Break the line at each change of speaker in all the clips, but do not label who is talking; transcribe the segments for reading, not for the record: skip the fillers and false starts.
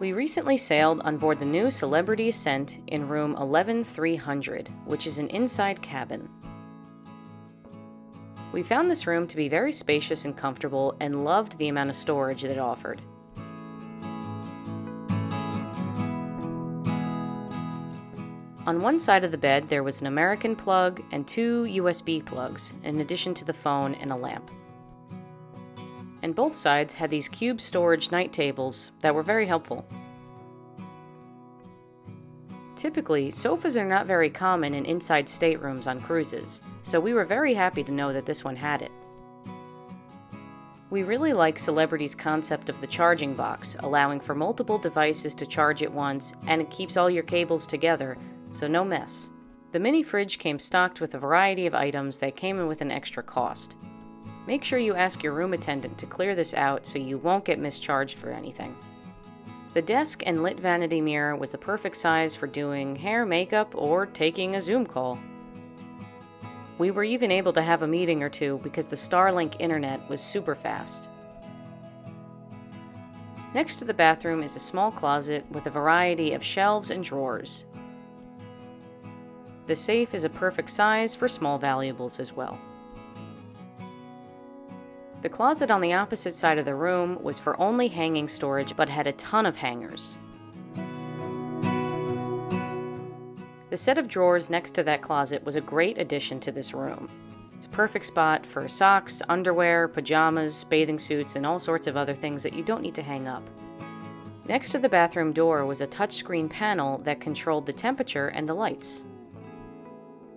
We recently sailed on board the new Celebrity Ascent in room 11300, which is an inside cabin. We found this room to be very spacious and comfortable and loved the amount of storage that it offered. On one side of the bed there was an American plug and 2 USB plugs, in addition to the phone and a lamp. And both sides had these cube storage night tables that were very helpful. Typically, sofas are not very common in inside staterooms on cruises, so we were very happy to know that this one had it. We really like Celebrity's concept of the charging box, allowing for multiple devices to charge at once, and it keeps all your cables together, so no mess. The mini fridge came stocked with a variety of items that came in with an extra cost. Make sure you ask your room attendant to clear this out so you won't get mischarged for anything. The desk and lit vanity mirror was the perfect size for doing hair, makeup, or taking a Zoom call. We were even able to have a meeting or two because the Starlink internet was super fast. Next to the bathroom is a small closet with a variety of shelves and drawers. The safe is a perfect size for small valuables as well. The closet on the opposite side of the room was for only hanging storage but had a ton of hangers. The set of drawers next to that closet was a great addition to this room. It's a perfect spot for socks, underwear, pajamas, bathing suits, and all sorts of other things that you don't need to hang up. Next to the bathroom door was a touchscreen panel that controlled the temperature and the lights.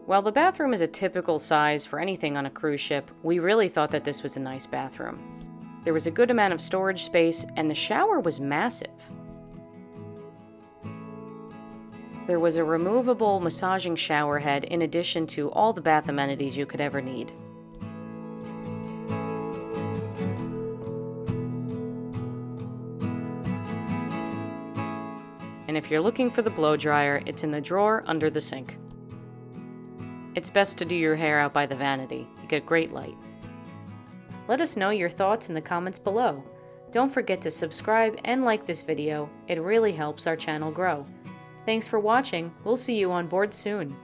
While the bathroom is a typical size for anything on a cruise ship, we really thought that this was a nice bathroom. There was a good amount of storage space, and the shower was massive. There was a removable massaging shower head in addition to all the bath amenities you could ever need. And if you're looking for the blow dryer, it's in the drawer under the sink. It's best to do your hair out by the vanity. You get great light. Let us know your thoughts in the comments below. Don't forget to subscribe and like this video. It really helps our channel grow. Thanks for watching. We'll see you on board soon.